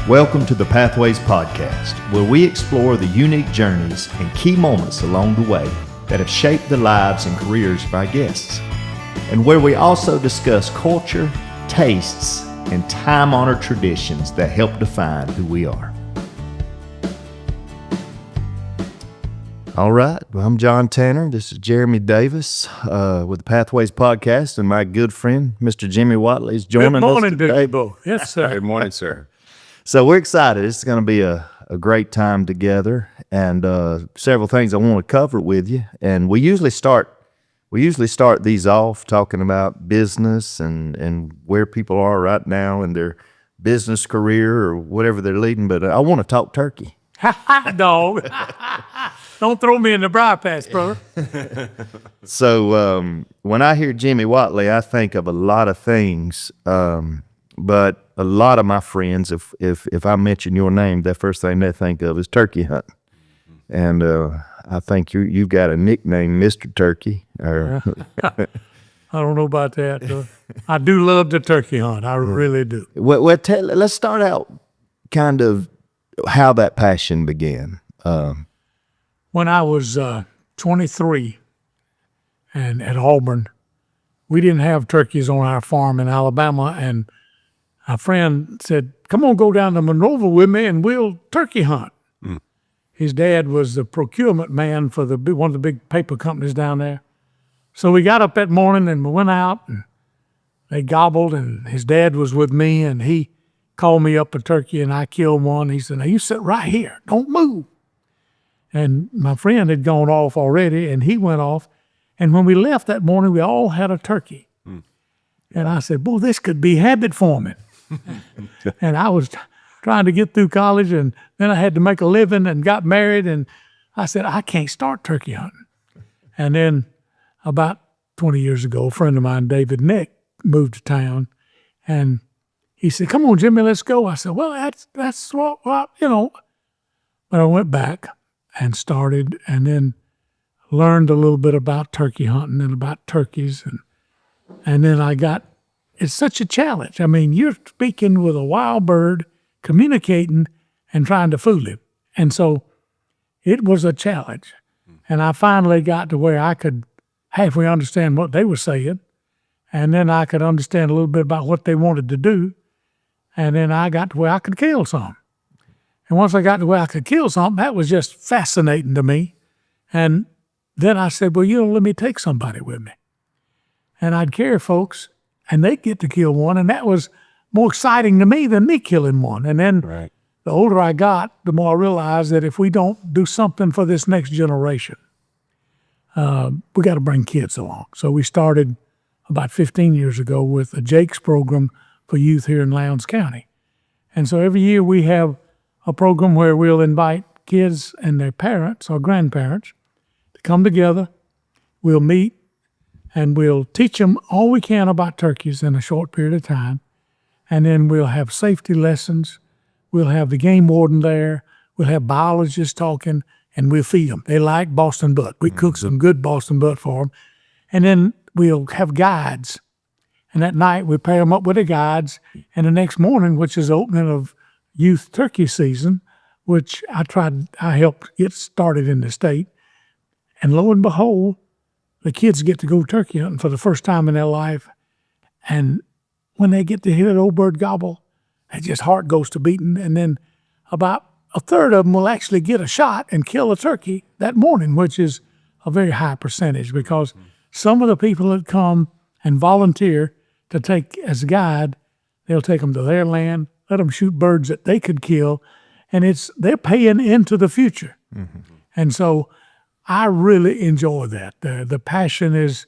Welcome to the Pathways Podcast, where we explore the unique journeys and key moments along the way that have shaped the lives and careers of our guests, and where we also discuss culture, tastes, and time-honored traditions that help define who we are. All right, well, I'm John Tanner. This is Jeremy Davis with the Pathways Podcast, and my good friend, Mr. Jimmy Whatley, is joining us today. Good morning, Bo. Yes, sir. Good morning, sir. So we're excited. It's going to be a great time together, and several things I want to cover with you. And we usually start these off talking about business and where people are right now in their business career or whatever they're leading. But I want to talk turkey. Dog. Don't throw me in the briar patch, brother. So when I hear Jimmy Whatley, I think of a lot of things. But a lot of my friends, if I mention your name, the first thing they think of is turkey hunting. And I think you've got a nickname, Mr. Turkey. Or I don't know about that. I do love the turkey hunt. I really do. Well, let's start out kind of how that passion began. When I was 23 and at Auburn, we didn't have turkeys on our farm in Alabama, and a friend said, "Come on, go down to Monroeville with me and we'll turkey hunt." His dad was the procurement man for one of the big paper companies down there. So we got up that morning and we went out and they gobbled, and his dad was with me, and he called me up a turkey and I killed one. He said, "Now you sit right here, don't move." And my friend had gone off already and he went off. And when we left that morning, we all had a turkey. And I said, "Boy, this could be habit forming." And I was trying to get through college, and then I had to make a living and got married, and I said, "I can't start turkey hunting." And then about 20 years ago, a friend of mine, David Nick, moved to town, and he said, "Come on, Jimmy, let's go." I said, "Well, that's what, you know." But I went back and started, and then learned a little bit about turkey hunting and about turkeys, and then it's such a challenge. I mean, you're speaking with a wild bird, communicating and trying to fool him. And so it was a challenge. And I finally got to where I could halfway understand what they were saying. And then I could understand a little bit about what they wanted to do. And then I got to where I could kill some. And once I got to where I could kill something, that was just fascinating to me. And then I said, "Well, let me take somebody with me." And I'd carry folks, and they'd get to kill one, and that was more exciting to me than me killing one. And then The older I got, the more I realized that if we don't do something for this next generation, we got to bring kids along. So we started about 15 years ago with a Jake's program for youth here in Lowndes County. And so every year we have a program where we'll invite kids and their parents or grandparents to come together. We'll meet, and we'll teach them all we can about turkeys in a short period of time. And then we'll have safety lessons. We'll have the game warden there. We'll have biologists talking, and we'll feed them. They like Boston butt. We cook some good Boston butt for them. And then we'll have guides. And at night, we pair them up with the guides. And the next morning, which is the opening of youth turkey season, which I helped get started in the state. And lo and behold, the kids get to go turkey hunting for the first time in their life. And when they get to hear that old bird gobble, their just heart goes to beating. And then about a third of them will actually get a shot and kill a turkey that morning, which is a very high percentage, because some of the people that come and volunteer to take as a guide, they'll take them to their land, let them shoot birds that they could kill, and they're paying into the future. And so I really enjoy that. The passion is,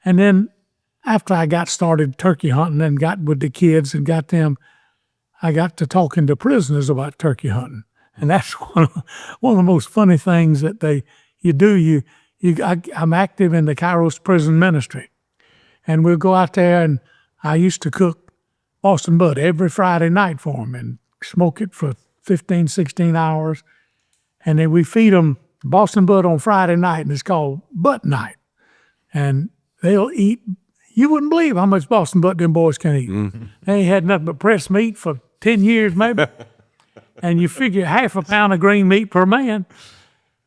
and then after I got started turkey hunting and got with the kids and got them, I got to talking to prisoners about turkey hunting. And that's one of the most funny things that you do. I'm active in the Kairos prison ministry. And we'll go out there, and I used to cook Boston butt every Friday night for them and smoke it for 15, 16 hours. And then we feed them Boston butt on Friday night, and it's called butt night. And they'll eat, you wouldn't believe how much Boston butt them boys can eat. They ain't had nothing but pressed meat for 10 years maybe. And you figure half a pound of green meat per man,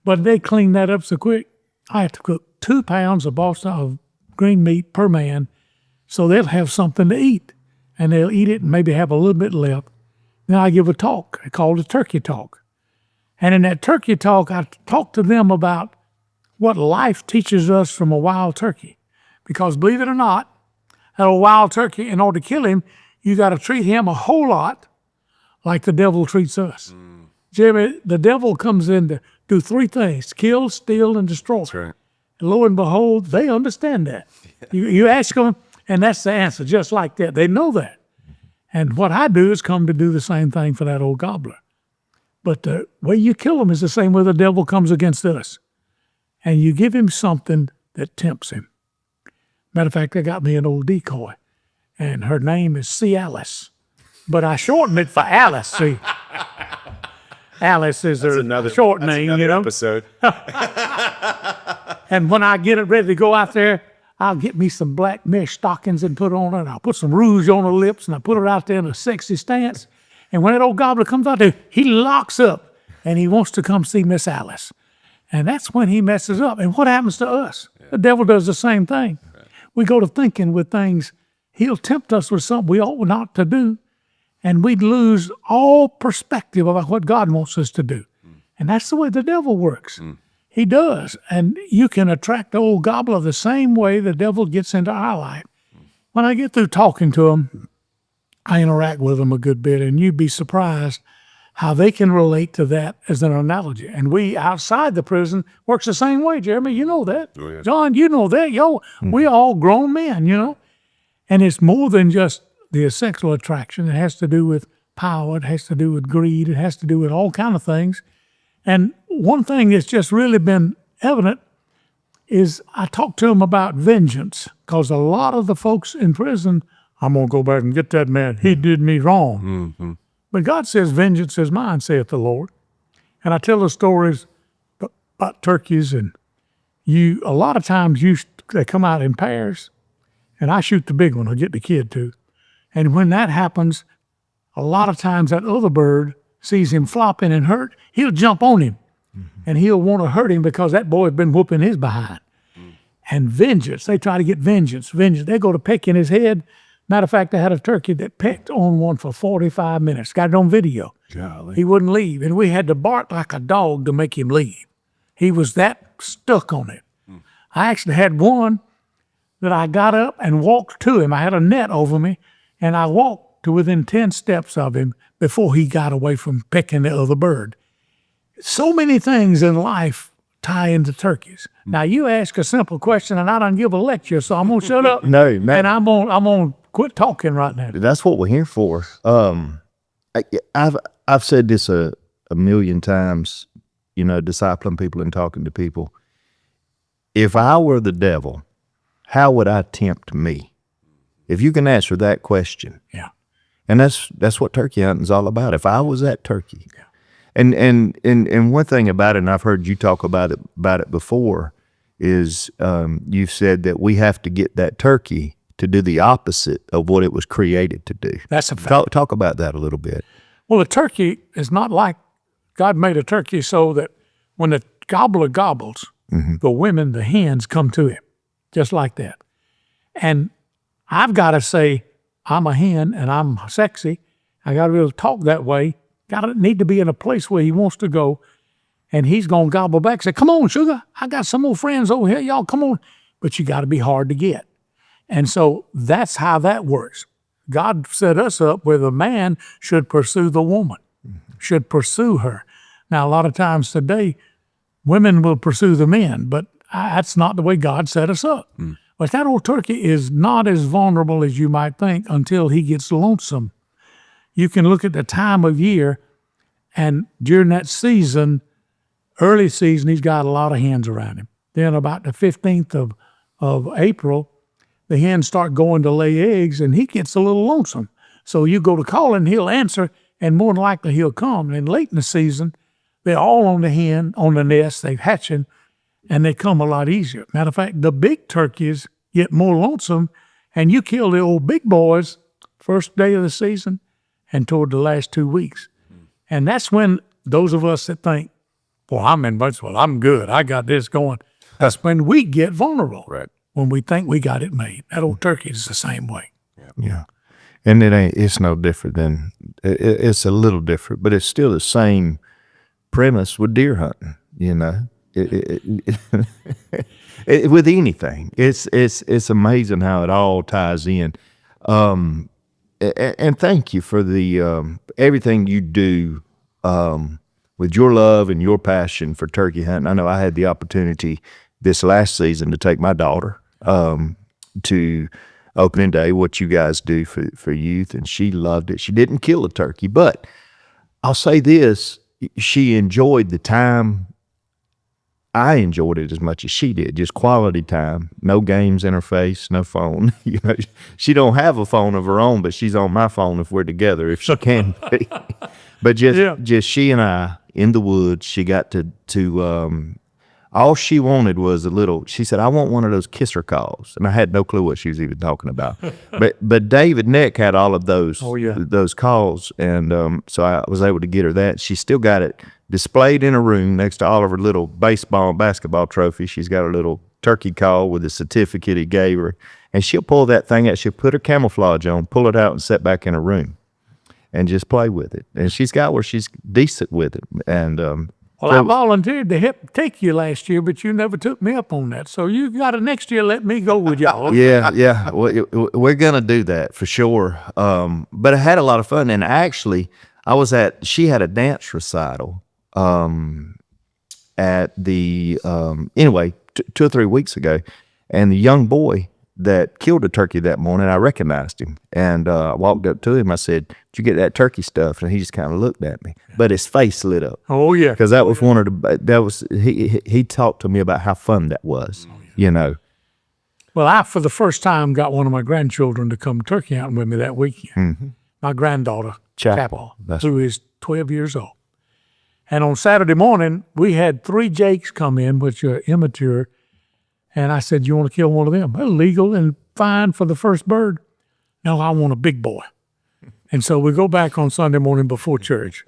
but they clean that up so quick. I have to cook 2 pounds of green meat per man, so they'll have something to eat, and they'll eat it and maybe have a little bit left. Then I give a talk. I call it a turkey talk. And in that turkey talk, I talk to them about what life teaches us from a wild turkey. Because believe it or not, a wild turkey, in order to kill him, you got to treat him a whole lot like the devil treats us. Jeremy, the devil comes in to do 3 things: kill, steal, and destroy. That's right. And lo and behold, they understand that. You ask them, and that's the answer, just like that. They know that. And what I do is come to do the same thing for that old gobbler. But the way you kill him is the same way the devil comes against us. And you give him something that tempts him. Matter of fact, I got me an old decoy, and her name is Alice. But I shortened it for Alice. See, Alice is her short name, you know. Episode. And when I get it ready to go out there, I'll get me some black mesh stockings and put on it. I'll put some rouge on her lips, and I put her out there in a sexy stance. And when that old gobbler comes out there, he locks up, and he wants to come see Miss Alice. And that's when he messes up. And what happens to us? Yeah. The devil does the same thing. Right. We go to thinking with things. He'll tempt us with something we ought not to do, and we'd lose all perspective about what God wants us to do. And that's the way the devil works. He does. And you can attract the old gobbler the same way the devil gets into our life. When I get through talking to them, I interact with them a good bit, and you'd be surprised how they can relate to that as an analogy. And we outside the prison works the same way, Jeremy. You know that. Oh, yeah. John, you know that. We all grown men, you know. And it's more than just the sexual attraction. It has to do with power. It has to do with greed. It has to do with all kinds of things. And one thing that's just really been evident is I talk to them about vengeance, because a lot of the folks in prison, I'm going to go back and get that man. He did me wrong. Mm-hmm. But God says, vengeance is mine, saith the Lord. And I tell the stories about turkeys, and a lot of times they come out in pairs, and I shoot the big one, I get the kid too. And when that happens, a lot of times that other bird sees him flopping and hurt, he'll jump on him, and he'll want to hurt him because that boy's been whooping his behind. And vengeance, they try to get vengeance. They go to peck in his head. Matter of fact, I had a turkey that pecked on one for 45 minutes. Got it on video. Golly. He wouldn't leave, and we had to bark like a dog to make him leave. He was that stuck on it. I actually had one that I got up and walked to him. I had a net over me, and I walked to within 10 steps of him before he got away from pecking the other bird. So many things in life tie into turkeys. Now, you ask a simple question, and I done give a lecture, so I'm going to shut up. No, man. And I'm going to quit talking right now. That's what we're here for. I've said this a million times, discipling people and talking to people. If I were the devil, how would I tempt me? If you can answer that question. Yeah. And that's what turkey hunting is all about. If I was that turkey. Yeah. And one thing about it, and I've heard you talk about it before, is you've said that we have to get that turkey to do the opposite of what it was created to do. That's a fact. Talk about that a little bit. Well, the turkey is not like God made a turkey so that when the gobbler gobbles, the hens come to him, just like that. And I've got to say, I'm a hen and I'm sexy. I got to be able to talk that way. Got to need to be in a place where he wants to go, and he's going to gobble back and say, come on, sugar, I got some more friends over here, y'all, come on. But you got to be hard to get. And so that's how that works. God set us up where the man should pursue the woman, should pursue her. Now, a lot of times today, women will pursue the men, but that's not the way God set us up. But that old turkey is not as vulnerable as you might think until he gets lonesome. You can look at the time of year, and during that season, early season, he's got a lot of hens around him. Then about the 15th of April, the hens start going to lay eggs, and he gets a little lonesome. So you go to call him, he'll answer, and more than likely he'll come. And late in the season, they're all on the nest, they're hatching, and they come a lot easier. Matter of fact, the big turkeys get more lonesome, and you kill the old big boys first day of the season and toward the last 2 weeks. And that's when those of us that think, well, I'm invincible, I'm good, I got this going. That's when we get vulnerable. Right. When we think we got it made. That old turkey is the same way. Yeah. And it's no different than, it's a little different, but it's still the same premise with deer hunting, with anything. It's amazing how it all ties in. And thank you for the everything you do with your love and your passion for turkey hunting. I know I had the opportunity this last season to take my daughter to opening day, what you guys do for youth, and she loved it. She didn't kill a turkey, but I'll say this, she enjoyed the time. I enjoyed it as much as she did, just quality time, no games in her face, no phone. She don't have a phone of her own, but she's on my phone if we're together, if she can be. But just she and I in the woods, she got to all she wanted was she said, I want one of those kisser calls. And I had no clue what she was even talking about. But David Nick had all of those, those calls. And so I was able to get her that. She still got it displayed in a room next to all of her little baseball and basketball trophies. She's got her little turkey call with a certificate he gave her. And she'll pull that thing out. She'll put her camouflage on, pull it out, and set back in her room and just play with it. And she's got where she's decent with it. And well, I volunteered to take you last year, but you never took me up on that. So you got to next year let me go with y'all. Yeah. We're going to do that for sure. But I had a lot of fun. And actually, she had a dance recital at the, anyway, 2 or 3 weeks ago. And the young boy that killed a turkey that morning, I recognized him. And I walked up to him. I said, did you get that turkey stuff? And he just kind of looked at me. But his face lit up. Oh, yeah. Because that was one of the, he talked to me about how fun that was, Well, I, for the first time, got one of my grandchildren to come turkey hunting with me that weekend. Mm-hmm. My granddaughter, Chapel, That's who is 12 years old. And on Saturday morning, we had 3 jakes come in, which are immature. And I said, you want to kill one of them? They're legal and fine for the first bird. No, I want a big boy. And so we go back on Sunday morning before church.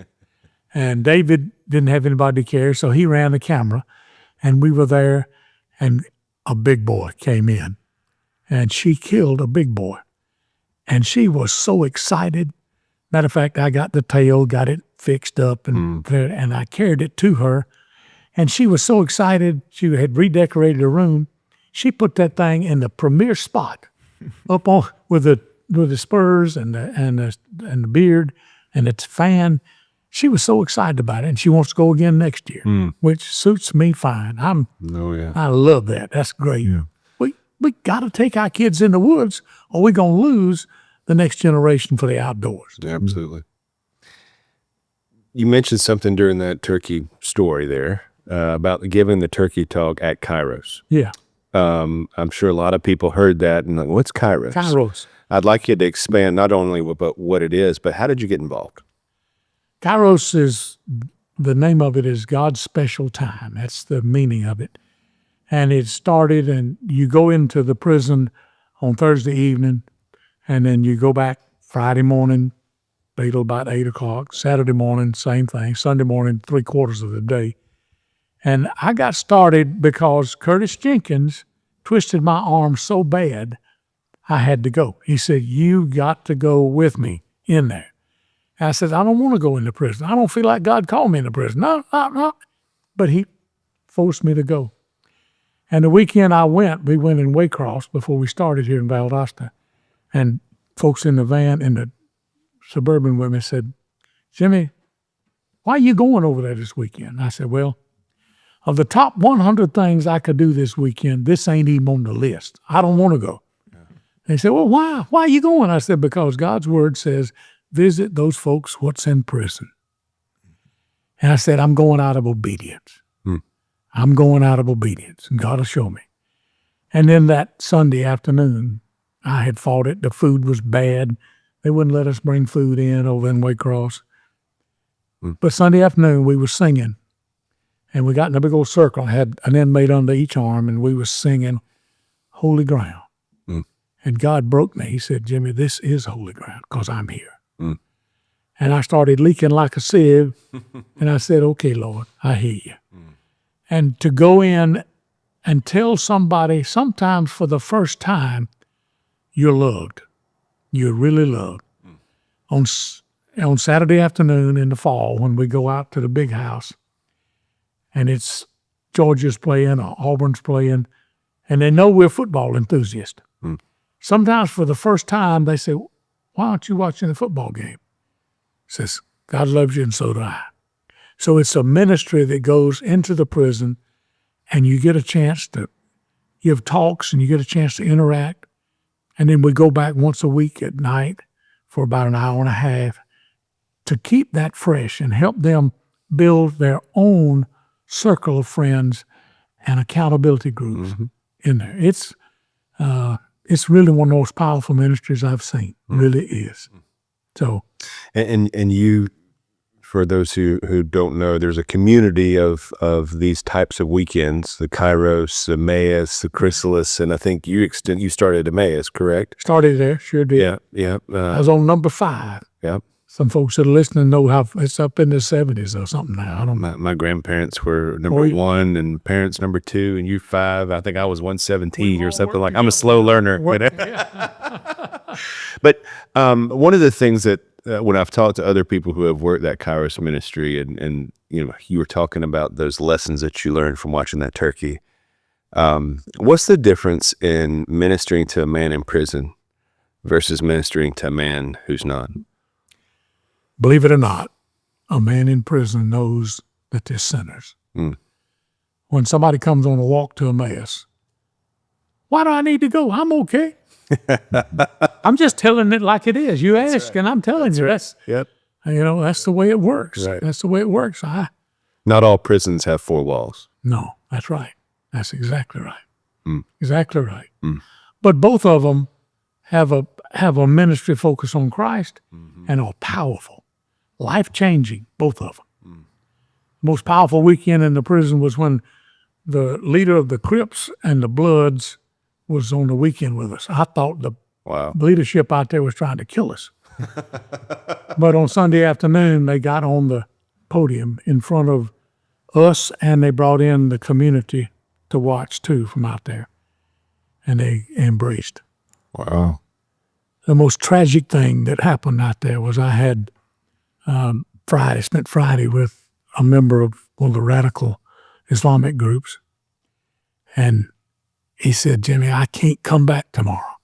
And David didn't have anybody to care, so he ran the camera. And we were there, and a big boy came in. And she killed a big boy. And she was so excited. Matter of fact, I got the tail, got it fixed up, and I carried it to her. And she was so excited. She had redecorated her room. She put that thing in the premier spot, up on with the spurs and the beard and its fan. She was so excited about it, and she wants to go again next year, which suits me fine. I love that. That's great. Yeah. We got to take our kids in the woods, or we're gonna lose the next generation for the outdoors. Absolutely. You mentioned something during that turkey story there about giving the turkey talk at Kairos. Yeah. I'm sure a lot of people heard that and like, what's Kairos? Kairos. I'd like you to expand not only about what it is, but how did you get involved? Kairos is, the name of it is God's special time. That's the meaning of it. And it started, and you go into the prison on Thursday evening, and then you go back Friday morning, till about 8 o'clock. Saturday morning, same thing. Sunday morning, 3/4 of the day. And I got started because Curtis Jenkins twisted my arm so bad, I had to go. He said, you got to go with me in there. And I said, I don't want to go into prison. I don't feel like God called me into prison. No. But he forced me to go. And the weekend we went in Waycross before we started here in Valdosta. And folks in the van, in the Suburban with me said, Jimmy, why are you going over there this weekend? And I said, well, of the top 100 things I could do this weekend, this ain't even on the list. I don't want to go. Yeah. They said, well, why? Why are you going? I said, because God's word says, visit those folks what's in prison. And I said, I'm going out of obedience. I'm going out of obedience, and God will show me. And then that Sunday afternoon, I had fought it. The food was bad. They wouldn't let us bring food in over in Waycross. But Sunday afternoon, we were singing. And we got in a big old circle. I had an inmate under each arm, and we were singing Holy Ground. And God broke me. He said, Jimmy, this is holy ground because I'm here. And I started leaking like a sieve. And I said, okay, Lord, I hear you. And to go in and tell somebody, sometimes for the first time, you're loved. You're really loved. On Saturday afternoon in the fall, when we go out to the big house, and it's Georgia's playing or Auburn's playing, and they know we're football enthusiasts. Sometimes for the first time, they say, why aren't you watching the football game? Says, God loves you and so do I. So it's a ministry that goes into the prison, and you get a chance to give talks and you get a chance to interact. And then we go back once a week at night for about an hour and a half to keep that fresh and help them build their own circle of friends and accountability groups in there. It's really one of the most powerful ministries I've seen. Really is. So, and you, for those who don't know, there's a community of these types of weekends: the Kairos, Emmaus, the Chrysalis, and I think you started Emmaus, correct? Started there, sure did. Yeah. I was on number 5. Yeah. Some folks that are listening know how it's up in the 70s or something now. I don't know. My grandparents were number 1 and parents number 2, and you 5. I think I was 117 or something like. I'm a slow learner. But one of the things that when I've talked to other people who have worked that Kairos ministry, and you were talking about those lessons that you learned from watching that turkey. What's the difference in ministering to a man in prison versus ministering to a man who's not? Believe it or not, a man in prison knows that they're sinners. When somebody comes on a walk to Emmaus, why do I need to go? I'm okay. I'm just telling it like it is. You ask, and I'm telling you. That's that's the way it works. Right. That's the way it works. Not all prisons have 4 walls. No, that's right. That's exactly right. Exactly right. But both of them have a ministry focus on Christ and are powerful, life-changing, both of them. Most powerful weekend in the prison was when the leader of the Crips and the Bloods was on the weekend with us. I thought the leadership out there was trying to kill us. But on Sunday afternoon, they got on the podium in front of us, and they brought in the community to watch too from out there. And they embraced. Wow. The most tragic thing that happened out there was I had spent Friday with a member of one of the radical Islamic groups. And he said, Jimmy, I can't come back tomorrow.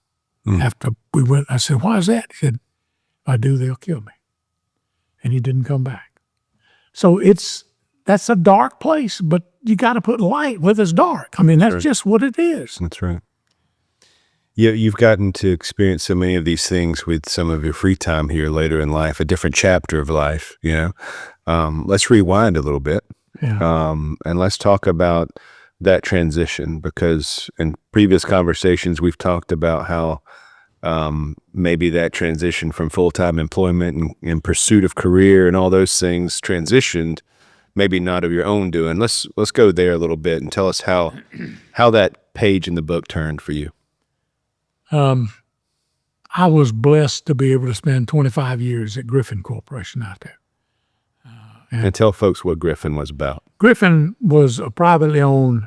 After we went, I said, why is that? He said, if I do, they'll kill me. And he didn't come back. So that's a dark place, but you got to put light where it's dark. I mean, that's just what it is. That's right. Yeah, you've gotten to experience so many of these things with some of your free time here later in life, a different chapter of life, Let's rewind a little bit. Yeah. And let's talk about that transition, because in previous conversations, we've talked about how maybe that transition from full-time employment and pursuit of career and all those things transitioned, maybe not of your own doing. Let's go there a little bit and tell us how that page in the book turned for you. I was blessed to be able to spend 25 years at Griffin Corporation out there. And tell folks what Griffin was about. Griffin was a privately owned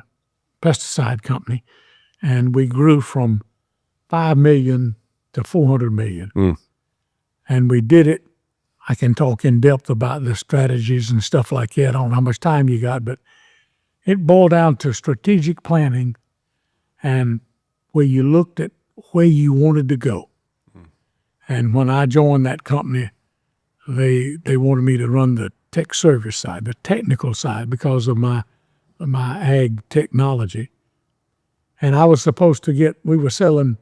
pesticide company, and we grew from 5 million to 400 million. And we did it. I can talk in depth about the strategies and stuff like that. I don't know how much time you got, but it boiled down to strategic planning and where you looked at where you wanted to go. And when I joined that company, they wanted me to run the tech service side, the technical side, because of my ag technology. And I was supposed to we were selling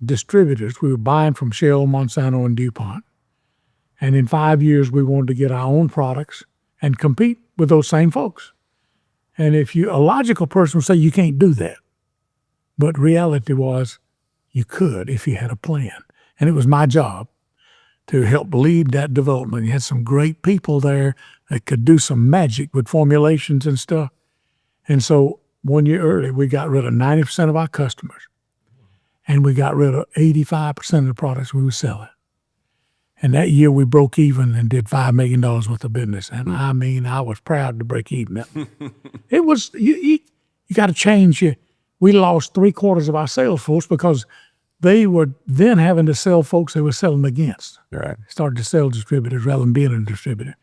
distributors. We were buying from Shell, Monsanto, and Dupont. And in 5 years, we wanted to get our own products and compete with those same folks. And a logical person would say you can't do that. But reality was you could if you had a plan. And it was my job to help lead that development. You had some great people there that could do some magic with formulations and stuff. And so 1 year early, we got rid of 90% of our customers. And we got rid of 85% of the products we were selling. And that year we broke even and did $5 million worth of business. And I mean, I was proud to break even. It was, you got to change. We lost 3/4 of our sales force because they were then having to sell folks they were selling against. Right. Started to sell distributors rather than being a distributor.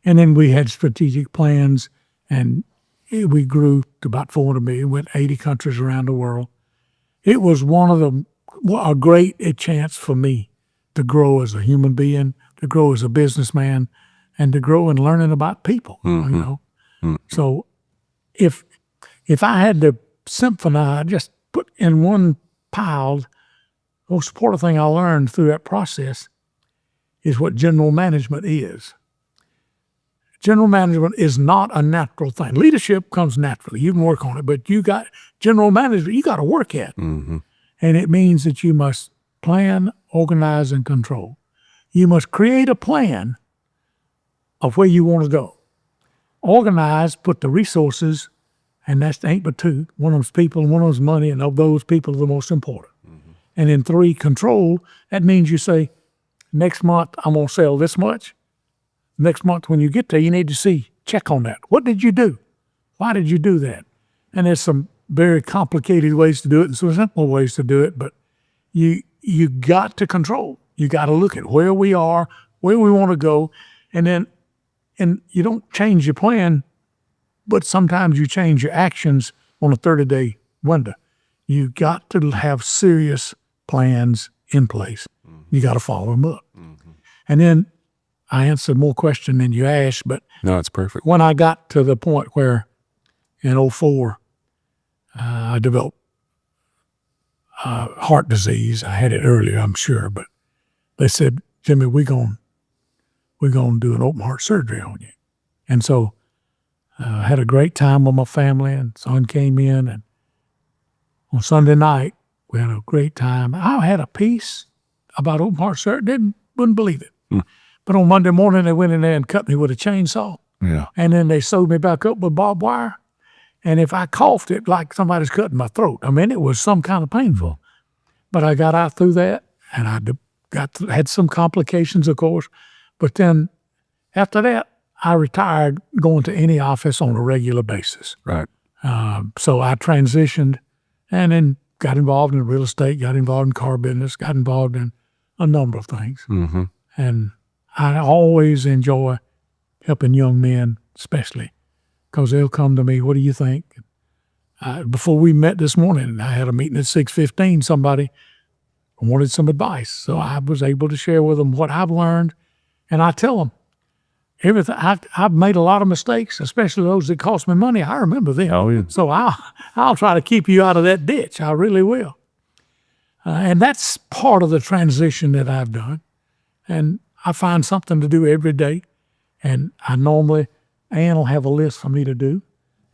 And then we had strategic plans, and we grew to about 400 million, went 80 countries around the world. It was a great chance for me to grow as a human being, to grow as a businessman, and to grow in learning about people, you know. So if I had to symphonize, just put in one pile, the most important thing I learned through that process is what general management is. General management is not a natural thing. Leadership comes naturally. You can work on it, but general management, you got to work at. And it means that you must plan, organize, and control. You must create a plan of where you want to go. Organize, put the resources, and that's ain't but two. One of them's people, and one of them's money, and of those, people are the most important. And then 3, control. That means you say, next month I'm going to sell this much. Next month when you get there, you need to check on that. What did you do? Why did you do that? And there's some very complicated ways to do it and some simple ways to do it, but you got to control. You got to look at where we are, where we want to go, and you don't change your plan, but sometimes you change your actions on a 30-day window. You got to have serious plans in place. You got to follow them up. And then I answered more questions than you asked, but No, it's perfect. when I got to the point where in 2004, I developed heart disease. I had it earlier, I'm sure, but they said, Jimmy, we're gonna do an open heart surgery on you. And so I had a great time with my family, and son came in, and on Sunday night, we had a great time. I had a peace about open heart surgery, wouldn't believe it. But on Monday morning, they went in there and cut me with a chainsaw. Yeah. And then they sewed me back up with barbed wire. And if I coughed, it like somebody's cutting my throat. I mean, it was some kind of painful. But I got out through that, and I had some complications, of course. But then after that, I retired going to any office on a regular basis. Right. So I transitioned and then got involved in real estate, got involved in car business, got involved in a number of things. And I always enjoy helping young men, especially, because they'll come to me, what do you think? Before we met this morning, I had a meeting at 6:15, somebody wanted some advice. So I was able to share with them what I've learned, and I tell them everything. I've made a lot of mistakes, especially those that cost me money. I remember them. Oh, yeah. So I'll try to keep you out of that ditch. I really will. And that's part of the transition that I've done. And I find something to do every day. And I normally, Ann will have a list for me to do.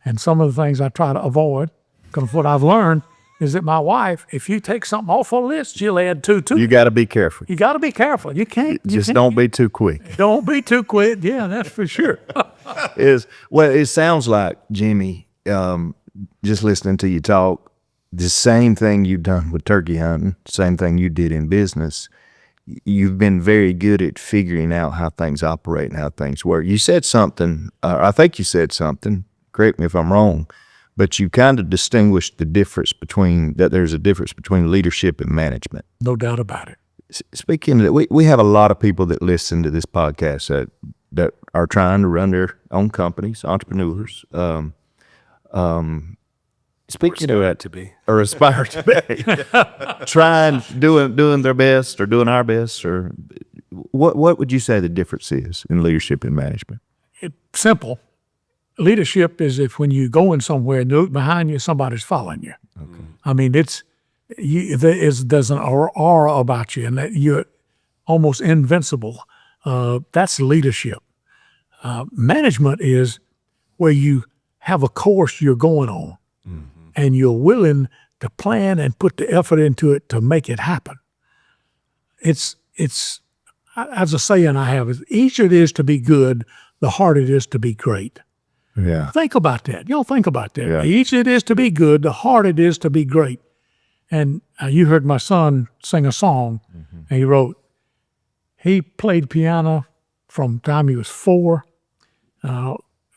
And some of the things I try to avoid, because what I've learned is that my wife, if you take something off a list, she'll add 2 to it. You got to be careful. You got to be careful. You can't. Don't be too quick. Don't be too quick. Yeah, that's for sure. It sounds like, Jimmy, just listening to you talk, the same thing you've done with turkey hunting, same thing you did in business. You've been very good at figuring out how things operate and how things work. You said something, I think you said something, correct me if I'm wrong, but you kind of distinguished the difference that there's a difference between leadership and management. No doubt about it. Speaking of that, we have a lot of people that listen to this podcast that are trying to run their own companies, entrepreneurs. Speaking of that, to be. or aspire to be, trying, doing their best or doing our best, or what would you say the difference is in leadership and management? It's simple. Leadership is if when you go in somewhere and you look behind you, somebody's following you. Okay. I mean, there's an aura about you, and that you're almost invincible. That's leadership. Management is where you have a course you're going on, and you're willing to plan and put the effort into it to make it happen. It's as a saying I have, the easier it is to be good, the harder it is to be great. Yeah. Think about that. Y'all think about that. Yeah. The easier it is to be good, the harder it is to be great. And you heard my son sing a song, and he wrote, He played piano from the time he was 4.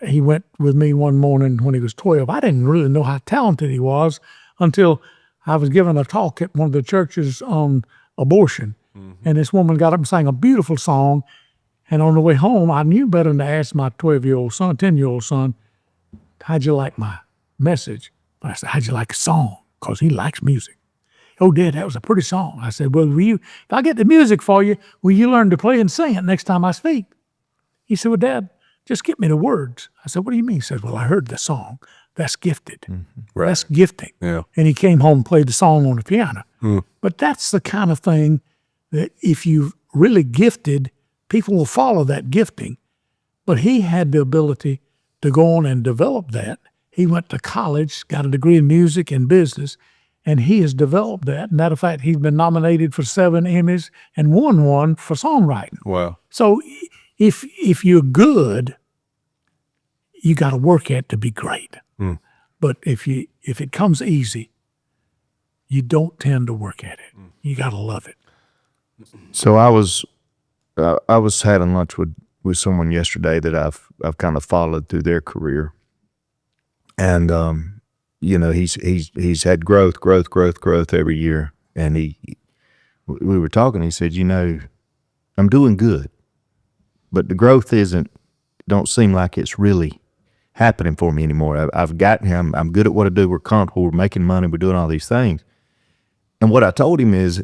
He went with me one morning when he was 12. I didn't really know how talented he was until I was giving a talk at one of the churches on abortion. And this woman got up and sang a beautiful song. And on the way home, I knew better than to ask my 10-year-old son, how'd you like my message? I said, how'd you like the song? Because he likes music. Oh, Dad, that was a pretty song. I said, well, if I get the music for you, will you learn to play and sing it next time I speak? He said, well, Dad, just get me the words. I said, what do you mean? He said, well, I heard the song. That's gifted. Right. That's gifting. Yeah. And he came home and played the song on the piano. But that's the kind of thing that if you're really gifted, people will follow that gifting. But he had the ability to go on and develop that. He went to college, got a degree in music and business, and he has developed that. Matter of fact, he's been nominated for 7 Emmys and won one for songwriting. Wow. So if you're good, you got to work at it to be great. But if it comes easy, you don't tend to work at it. You got to love it. So I was having lunch with someone yesterday that I've kind of followed through their career, and he's had growth every year, and we were talking. He said, I'm doing good, but the growth don't seem like it's really happening for me anymore. I've gotten here. I'm good at what I do. We're comfortable. We're making money. We're doing all these things. And what I told him is,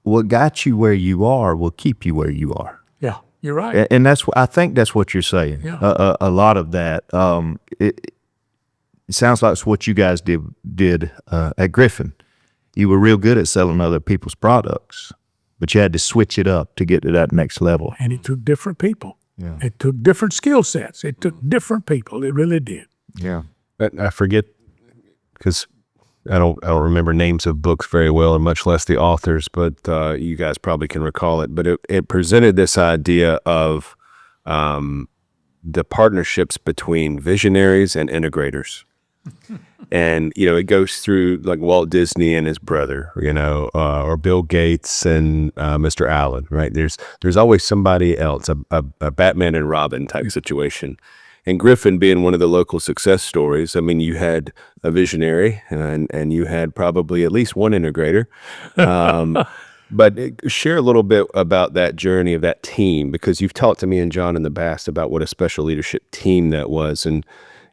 what got you where you are will keep you where you are. Yeah, you're right. And I think that's what you're saying. Yeah. A lot of that. It sounds like it's what you guys did at Griffin. You were real good at selling other people's products, but you had to switch it up to get to that next level. And it took different people. Yeah. It took different skill sets. It took different people. It really did. Yeah. I forget, because I don't remember names of books very well, and much less the authors, but you guys probably can recall it. But it presented this idea of the partnerships between visionaries and integrators. And, it goes through like Walt Disney and his brother, or Bill Gates and Mr. Allen, right? There's always somebody else, a Batman and Robin type situation. And Griffin being one of the local success stories, I mean, you had a visionary and you had probably at least one integrator. But share a little bit about that journey of that team, because you've talked to me and John in the past about what a special leadership team that was. And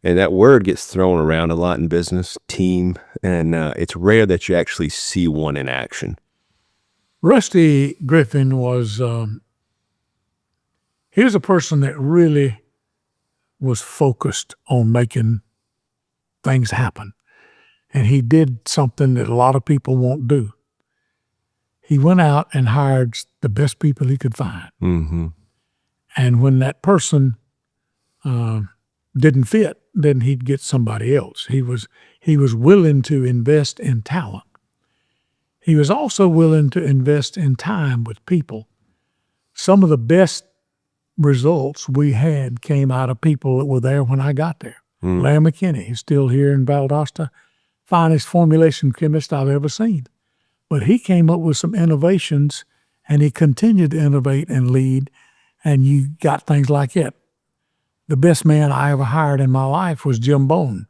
that word gets thrown around a lot in business, team, and it's rare that you actually see one in action. Rusty Griffin was, he was a person that really was focused on making things happen. And he did something that a lot of people won't do. He went out and hired the best people he could find. Mm-hmm. And when that person didn't fit, then he'd get somebody else. He was willing to invest in talent. He was also willing to invest in time with people. Some of the best results we had came out of people that were there when I got there. Larry McKinney, he's still here in Valdosta, finest formulation chemist I've ever seen. But he came up with some innovations, and he continued to innovate and lead, and you got things like that. The best man I ever hired in my life was Jim Bone.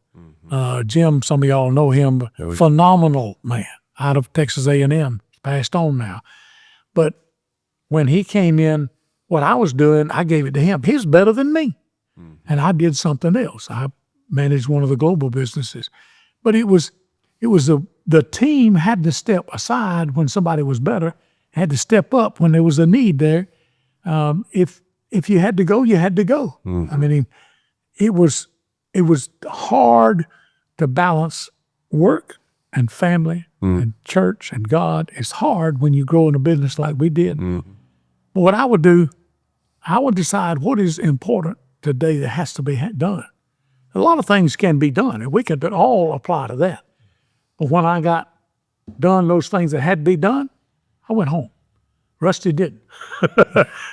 Jim, some of y'all know him, phenomenal man out of Texas A&M, passed on now. But when he came in, what I was doing, I gave it to him. He was better than me. And I did something else. I managed one of the global businesses. But it was the team had to step aside when somebody was better, had to step up when there was a need there. If you had to go, you had to go. I mean, it was hard to balance work and family and church and God. It's hard when you grow in a business like we did. But what I would do, I would decide what is important today that has to be done. A lot of things can be done, and we could all apply to that. But when I got done those things that had to be done, I went home. Rusty didn't.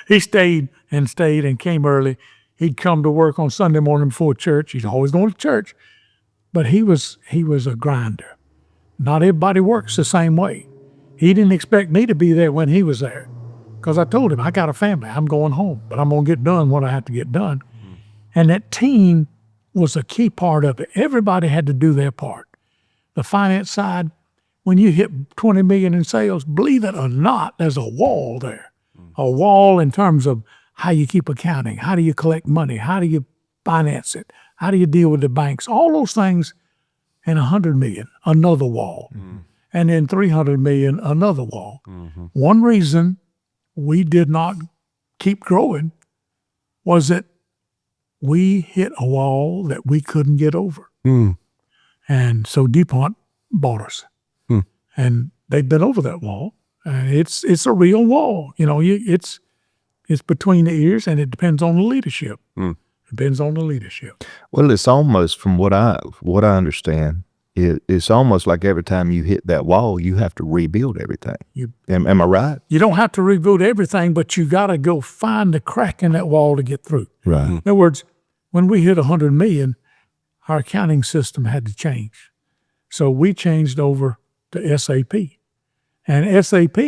He stayed and came early. He'd come to work on Sunday morning before church. He's always going to church. But he was a grinder. Not everybody works the same way. He didn't expect me to be there when he was there, because I told him, I got a family. I'm going home, but I'm going to get done what I have to get done. And that team was a key part of it. Everybody had to do their part. The finance side, when you hit 20 million in sales, believe it or not, there's a wall there. A wall in terms of how you keep accounting, how do you collect money, how do you finance it, how do you deal with the banks, all those things. And 100 million, another wall. And then 300 million, another wall. One reason we did not keep growing was that we hit a wall that we couldn't get over. And so DuPont bought us. And they've been over that wall. And it's a real wall. You know, it's between the ears, and it depends on the leadership. Depends on the leadership. Well, it's almost, from what I understand, it's almost like every time you hit that wall, you have to rebuild everything. Am I right? You don't have to rebuild everything, but you got to go find the crack in that wall to get through. Right. In other words, when we hit 100 million, our accounting system had to change. So we changed over to SAP. And SAP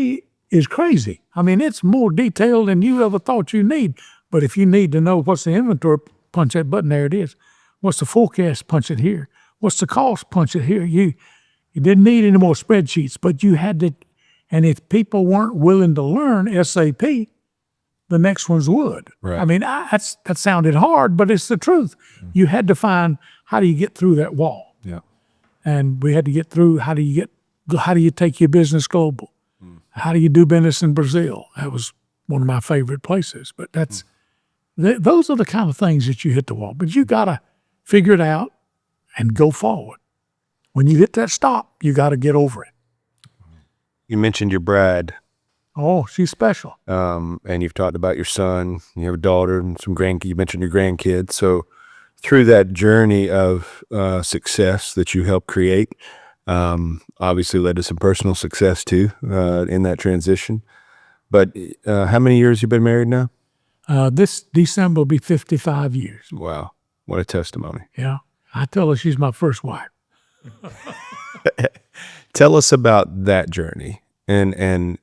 is crazy. I mean, it's more detailed than you ever thought you need. But if you need to know what's the inventory, punch that button, there it is. What's the forecast, punch it here. What's the cost, punch it here. You didn't need any more spreadsheets, but you had to, and if people weren't willing to learn SAP, the next ones would. Right. I mean, that sounded hard, but it's the truth. You had to find, how do you get through that wall? Yeah. And we had to get through, how do you take your business global? How do you do business in Brazil? That was one of my favorite places. But those are the kind of things that you hit the wall. But you got to figure it out and go forward. When you hit that stop, you got to get over it. You mentioned your bride. Oh, she's special. And you've talked about your son. You have a daughter and some grandkids. You mentioned your grandkids. So through that journey of success that you helped create, obviously led to some personal success too in that transition. But how many years you been married now? This December will be 55 years. Wow. What a testimony. Yeah. I tell her she's my first wife. Tell us about that journey. And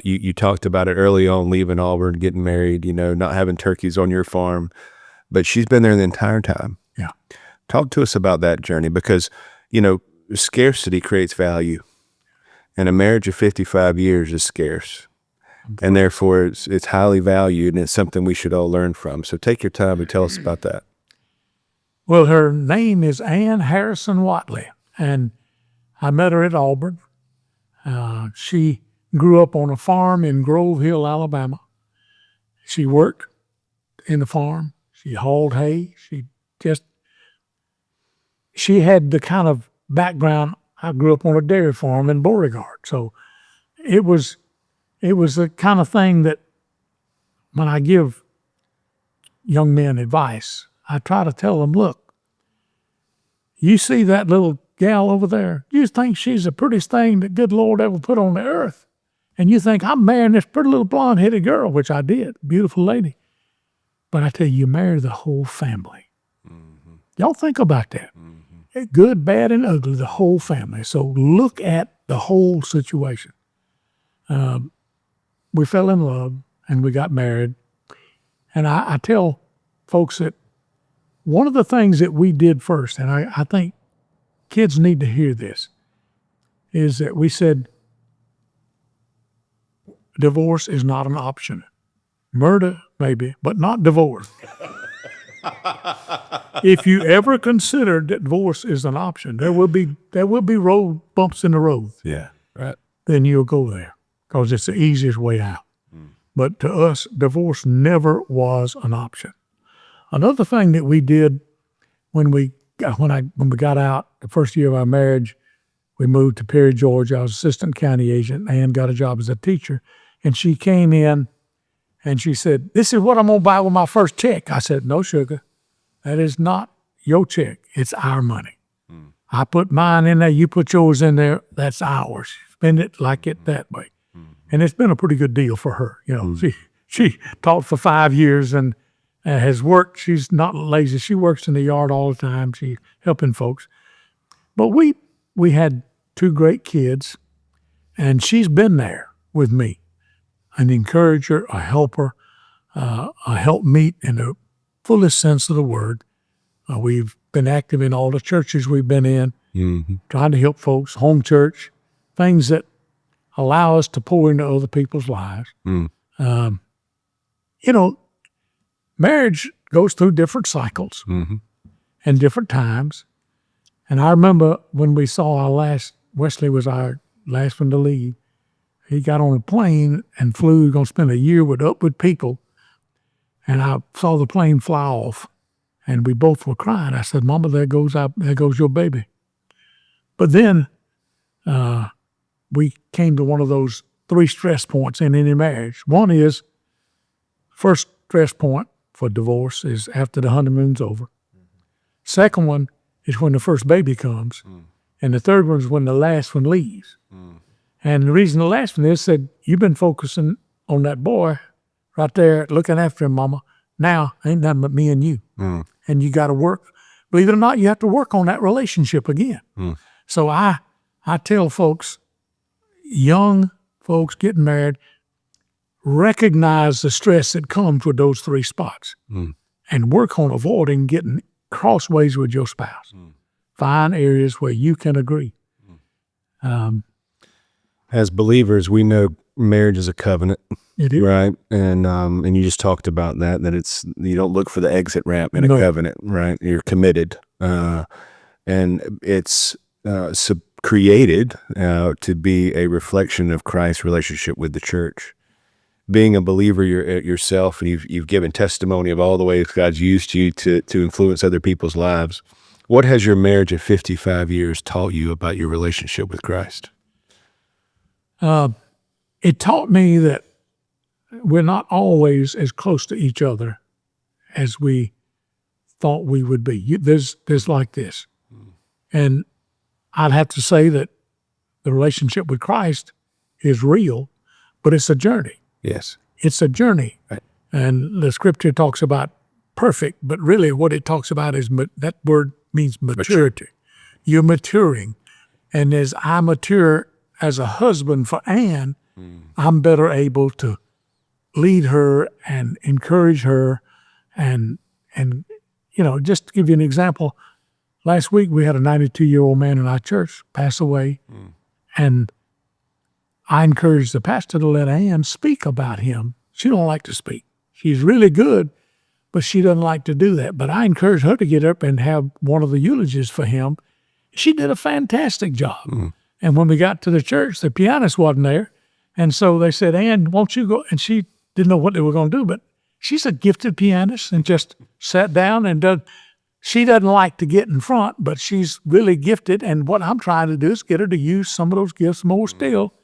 you talked about it early on, leaving Auburn, getting married, you know, not having turkeys on your farm, but she's been there the entire time. Yeah. Talk to us about that journey, because, you know, scarcity creates value, and a marriage of 55 years is scarce, and therefore it's highly valued, and it's something we should all learn from. So take your time and tell us about that. Well, her name is Ann Harrison Whatley, and I met her at Auburn. She grew up on a farm in Grove Hill, Alabama. She worked in the farm. She hauled hay. She had the kind of background. I grew up on a dairy farm in Beauregard. So it was the kind of thing that when I give young men advice, I try to tell them, look, you see that little gal over there, you think she's the prettiest thing that good Lord ever put on the earth. And you think, I'm marrying this pretty little blonde-headed girl, which I did, beautiful lady. But I tell you, you marry the whole family. Y'all think about that. Good, bad, and ugly, the whole family. So look at the whole situation. We fell in love, and we got married. And I tell folks that one of the things that we did first, and I think kids need to hear this, is that we said, divorce is not an option. Murder, maybe, but not divorce. If you ever considered that divorce is an option, there will be road bumps in the road. Yeah, right. Then you'll go there because it's the easiest way out. But to us, divorce never was an option. Another thing that we did when we got out, the first year of our marriage, we moved to Perry, Georgia. I was assistant county agent and got a job as a teacher. And she came in and she said, this is what I'm going to buy with my first check. I said, no, sugar, that is not your check. It's our money. I put mine in there. You put yours in there. That's ours. Spend it like it that way. And it's been a pretty good deal for her. You know, she taught for 5 years and has worked. She's not lazy. She works in the yard all the time. She's helping folks. But we had 2 great kids, and she's been there with me. an encourager, a helper, a helpmeet in the fullest sense of the word. We've been active in all the churches we've been in, trying to help folks, home church, things that allow us to pour into other people's lives. Marriage goes through different cycles and different times. And I remember when we saw Wesley was our last one to leave. He got on a plane and flew, going to spend a year with upward people. And I saw the plane fly off, and we both were crying. I said, "Mama, there goes your baby." But then we came to one of those 3 stress points in any marriage. One is, first stress point for divorce is after the honeymoon's over. Second one is when the first baby comes. And the third one is when the last one leaves. And the reason the last one is, said, "You've been focusing on that boy right there, looking after him, Mama. Now, ain't nothing but me and you. And you got to work. Believe it or not, you have to work on that relationship again." So I tell folks, young folks getting married, recognize the stress that comes with those 3 spots and work on avoiding getting crossways with your spouse. Find areas where you can agree. As believers, we know marriage is a covenant, right? And you just talked about that it's, you don't look for the exit ramp in a covenant, right? You're committed. And it's created to be a reflection of Christ's relationship with the church. Being a believer yourself, and you've given testimony of all the ways God's used you to influence other people's lives. What has your marriage of 55 years taught you about your relationship with Christ? It taught me that we're not always as close to each other as we thought we would be. There's like this. And I'd have to say that the relationship with Christ is real, but it's a journey. Yes. It's a journey. Right. And the scripture talks about perfect, but really what it talks about is that word means maturity. You're maturing. And as I mature as a husband for Ann, I'm better able to lead her and encourage her. And just to give you an example, last week we had a 92-year-old man in our church pass away. And I encouraged the pastor to let Ann speak about him. She don't like to speak. She's really good, but she doesn't like to do that. But I encouraged her to get up and have one of the eulogies for him. She did a fantastic job. And when we got to the church, the pianist wasn't there. And so they said, "Ann, won't you go?" And she didn't know what they were going to do, but she's a gifted pianist and just sat down and she doesn't like to get in front, but she's really gifted. And what I'm trying to do is get her to use some of those gifts more still.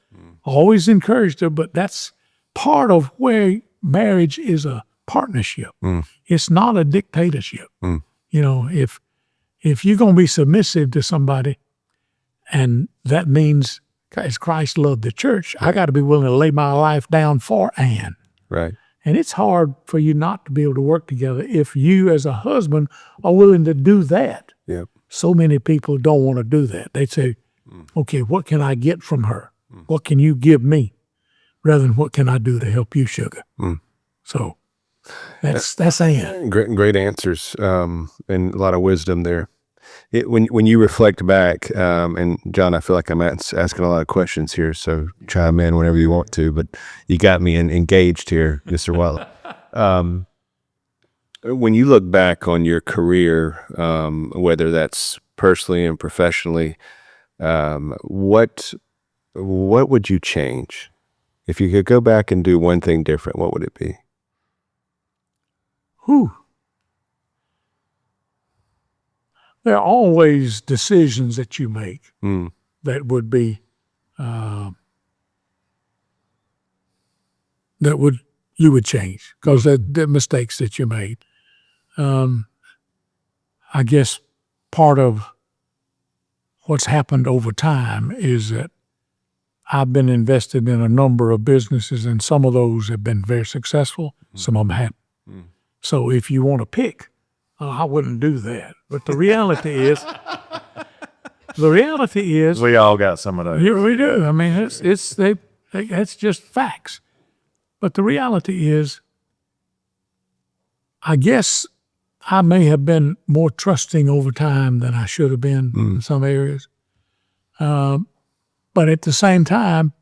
Always encouraged her, but that's part of where marriage is a partnership. It's not a dictatorship. If you're going to be submissive to somebody, and that means as Christ loved the church, I got to be willing to lay my life down for Ann. Right. And it's hard for you not to be able to work together if you as a husband are willing to do that. Yep. So many people don't want to do that. They say, "Okay, what can I get from her? What can you give me?" Rather than what can I do to help you, sugar? So that's Ann. Great answers, and a lot of wisdom there. When you reflect back, and John, I feel like I'm asking a lot of questions here, so chime in whenever you want to, but you got me engaged here, Mr. Whatley. When you look back on your career, whether that's personally and professionally, what would you change? If you could go back and do one thing different, what would it be? There are always decisions that you make that would be, you would change because they're mistakes that you made. I guess part of what's happened over time is that I've been invested in a number of businesses, and some of those have been very successful. Some of them haven't. So if you want to pick, I wouldn't do that. But the reality is, We all got some of those. we do. I mean, it's just facts. But the reality is, I guess I may have been more trusting over time than I should have been in some areas. But at the same time,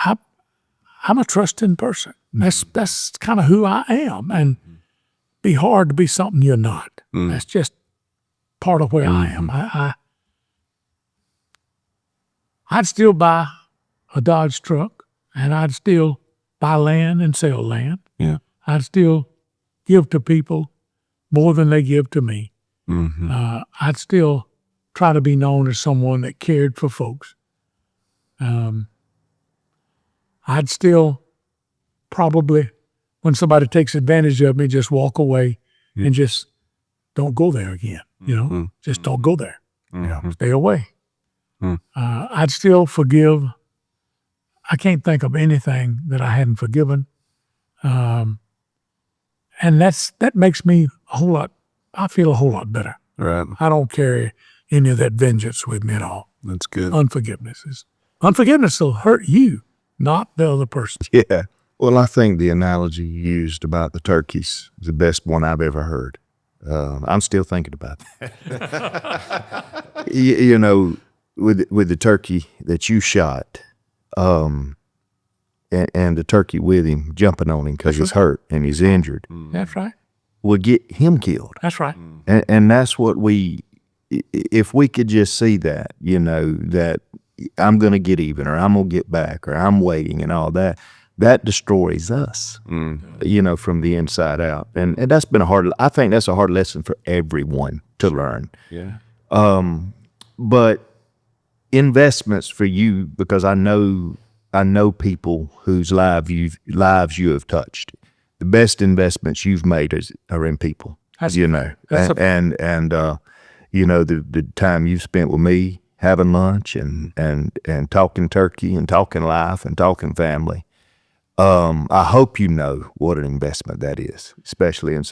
I'm a trusting person. That's kind of who I am, and be hard to be something you're not. That's just part of where I am. I'd still buy a Dodge truck, and I'd still buy land and sell land. Yeah. I'd still give to people more than they give to me. I'd still try to be known as someone that cared for folks. I'd still probably, when somebody takes advantage of me, just walk away and just don't go there again. Just don't go there. Stay away. I'd still forgive. I can't think of anything that I hadn't forgiven. And that makes me a whole lot, I feel a whole lot better. Right. I don't carry any of that vengeance with me at all. That's good. Unforgiveness will hurt you, not the other person. Yeah. Well, I think the analogy you used about the turkeys is the best one I've ever heard. I'm still thinking about that. With the turkey that you shot, and the turkey with him jumping on him because he's hurt and he's injured, That's right. would get him killed. That's right. And that's what if we could just see that, that I'm going to get even, or I'm going to get back, or I'm waiting and all that, that destroys us, from the inside out. And that's been I think that's a hard lesson for everyone to learn. Yeah. But investments for you, because I know people whose lives you have touched. The best investments you've made are in people. That's the time you've spent with me having lunch and talking turkey and talking life and talking family. I hope you know what an investment that is, especially in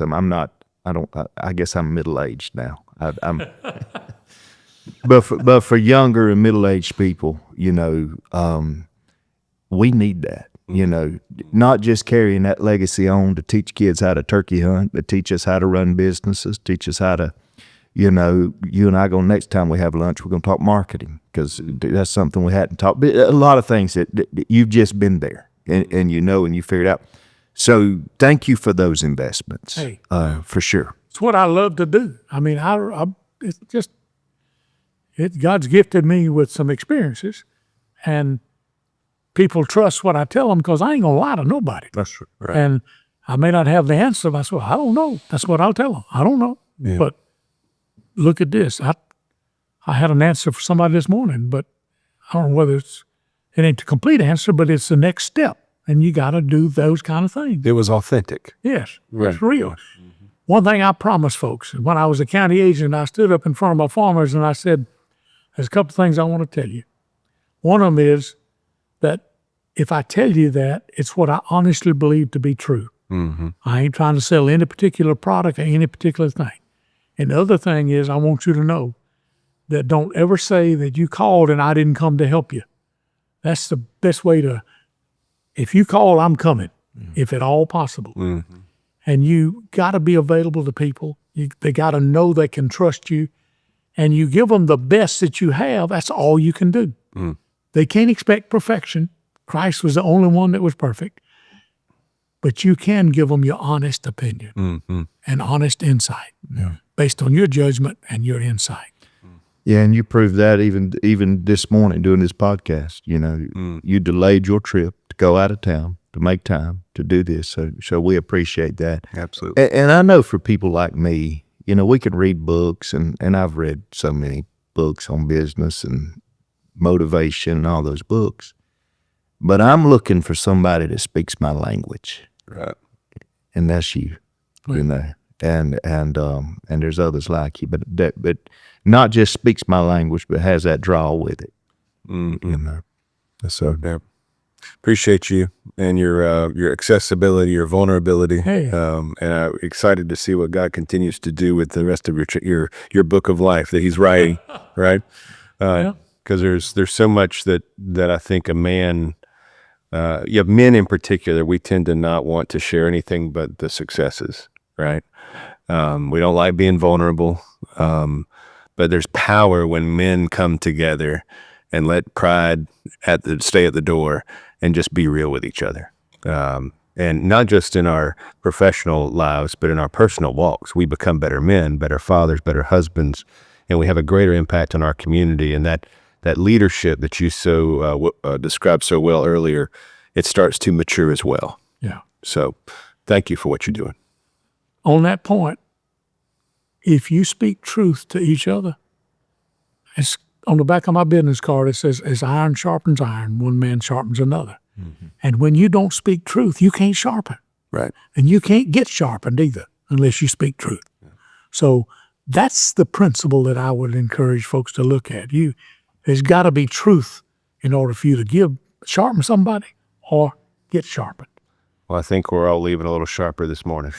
I guess I'm middle-aged now. But for younger and middle-aged people, we need that. Not just carrying that legacy on to teach kids how to turkey hunt, but teach us how to run businesses, teach us how to, you and I next time we have lunch, we're going to talk marketing, because that's something we hadn't talked, a lot of things that you've just been there and and you figured out. So thank you for those investments. Hey. For sure. It's what I love to do. I mean, it's just, God's gifted me with some experiences, and people trust what I tell them because I ain't going to lie to nobody. That's right. And I may not have the answer, but I say, well, I don't know. That's what I'll tell them. I don't know. Yeah. But look at this. I had an answer for somebody this morning, but I don't know whether it ain't the complete answer, but it's the next step. And you got to do those kind of things. It was authentic. Yes, Right. it's real. One thing I promised folks, when I was a county agent, I stood up in front of my farmers and I said, there's a couple of things I want to tell you. One of them is that if I tell you that, it's what I honestly believe to be true. I ain't trying to sell any particular product or any particular thing. And the other thing is, I want you to know that don't ever say that you called and I didn't come to help you. That's the best way to, if you call, I'm coming, if at all possible. And you got to be available to people. They got to know they can trust you. And you give them the best that you have, that's all you can do. They can't expect perfection. Christ was the only one that was perfect. But you can give them your honest opinion and honest insight based on your judgment and your insight. Yeah, and you proved that even this morning doing this podcast. You delayed your trip to go out of town to make time to do this. So we appreciate that. Absolutely. And I know for people like me, we can read books, and I've read so many books on business and motivation and all those books. But I'm looking for somebody that speaks my language. Right. And that's you, and there's others like you, but not just speaks my language, but has that draw with it. So appreciate you and your accessibility, your vulnerability, Hey. and I'm excited to see what God continues to do with the rest of your book of life that He's writing, right? Because there's so much that I think a man men in particular, we tend to not want to share anything but the successes, right? We don't like being vulnerable, but there's power when men come together and let pride stay at the door and just be real with each other. And not just in our professional lives, but in our personal walks. We become better men, better fathers, better husbands, and we have a greater impact on our community. And that leadership that you described so well earlier, it starts to mature as well. Yeah. So thank you for what you're doing. On that point, if you speak truth to each other, it's on the back of my business card, it says, as iron sharpens iron, one man sharpens another. Mm-hmm. And when you don't speak truth, you can't sharpen. Right. And you can't get sharpened either unless you speak truth. Yeah. So that's the principle that I would encourage folks to look at. There's got to be truth in order for you to sharpen somebody or get sharpened. Well, I think we're all leaving a little sharper this morning.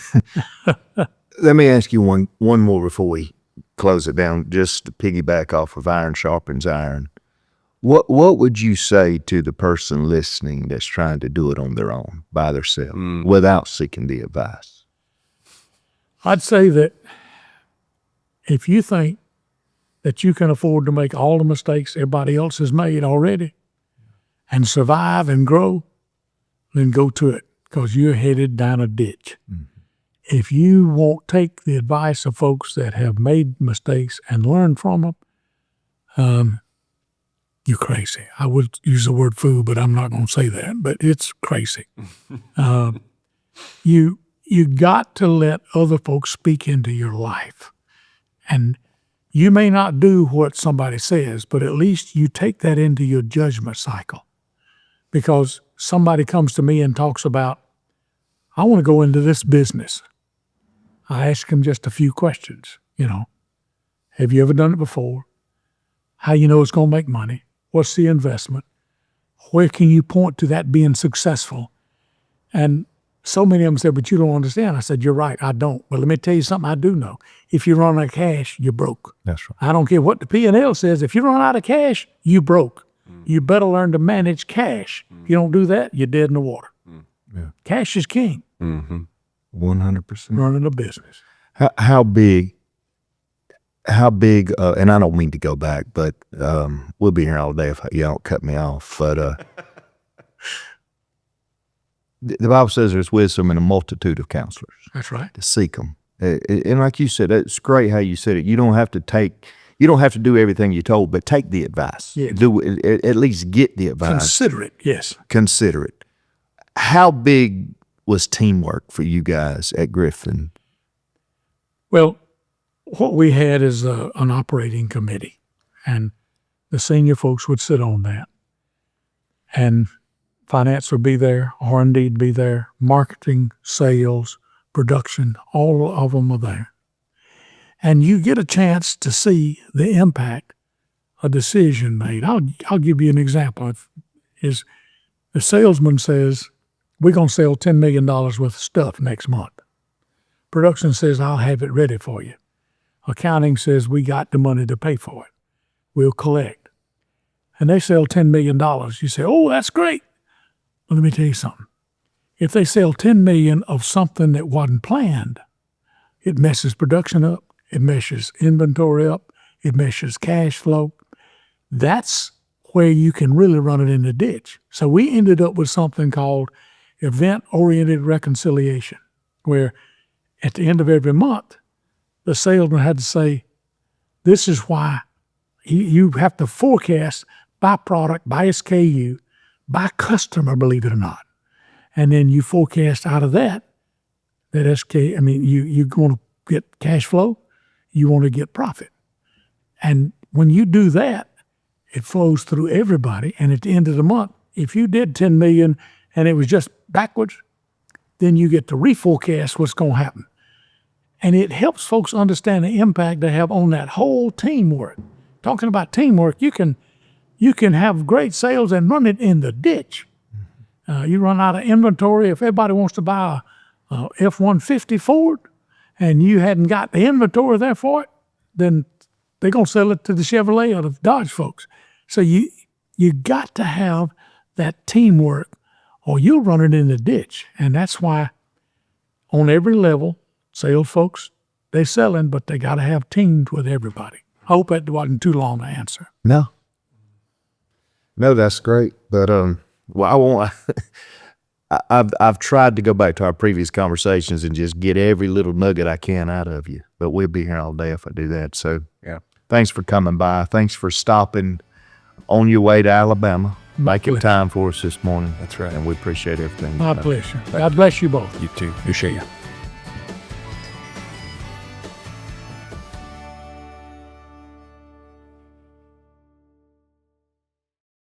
Let me ask you one more before we close it down, just to piggyback off of iron sharpens iron. What would you say to the person listening that's trying to do it on their own, by themselves, without seeking the advice? I'd say that if you think that you can afford to make all the mistakes everybody else has made already and survive and grow, then go to it, because you're headed down a ditch. Mm-hmm. If you won't take the advice of folks that have made mistakes and learn from them, you're crazy. I would use the word fool, but I'm not going to say that, but it's crazy. You got to let other folks speak into your life. And you may not do what somebody says, but at least you take that into your judgment cycle. Because somebody comes to me and talks about, I want to go into this business. I ask them just a few questions, Have you ever done it before? How you know it's going to make money? What's the investment? Where can you point to that being successful? And so many of them said, but you don't understand. I said, you're right, I don't. But let me tell you something I do know. If you run out of cash, you're broke. That's right. I don't care what the P&L says. If you run out of cash, you broke. You better learn to manage cash. If you don't do that, you're dead in the water. Yeah. Cash is king. 100%. Running a business. How big, and I don't mean to go back, but we'll be here all day if you don't cut me off. But the Bible says there's wisdom in a multitude of counselors. That's right. To seek them. And like you said, it's great how you said it. You don't have to do everything you're told, but take the advice. Yes. At least get the advice. Consider it, yes. Consider it. How big was teamwork for you guys at Griffin? Well, what we had is an operating committee, and the senior folks would sit on that. And finance would be there, R&D would be there, marketing, sales, production, all of them are there. And you get a chance to see the impact a decision made. I'll give you an example. The salesman says, we're going to sell $10 million worth of stuff next month. Production says, I'll have it ready for you. Accounting says, we got the money to pay for it. We'll collect. And they sell $10 million. You say, oh, that's great. Well, let me tell you something. If they sell $10 million of something that wasn't planned, it messes production up. It messes inventory up. It messes cash flow. That's where you can really run it in the ditch. So we ended up with something called event-oriented reconciliation, where at the end of every month, the salesman had to say, this is why you have to forecast by product, by SKU, by customer, believe it or not. And then you forecast out of that you want to get cash flow, you want to get profit. And when you do that, it flows through everybody. And at the end of the month, if you did 10 million and it was just backwards, then you get to reforecast what's going to happen. And it helps folks understand the impact they have on that whole teamwork. Talking about teamwork, you can have great sales and run it in the ditch. You run out of inventory. If everybody wants to buy a F-150 Ford and you hadn't got the inventory there for it, then they're going to sell it to the Chevrolet or the Dodge folks. So you got to have that teamwork or you'll run it in the ditch. And that's why on every level, sales folks, they selling, but they got to have teams with everybody. I hope that wasn't too long to answer. No, that's great. But well, I won't. I've tried to go back to our previous conversations and just get every little nugget I can out of you. But we'll be here all day if I do that. So Yeah. thanks for coming by. Thanks for stopping on your way to Alabama, making time for us this morning. That's right. And we appreciate everything. My pleasure. God bless you both. You too. Appreciate you.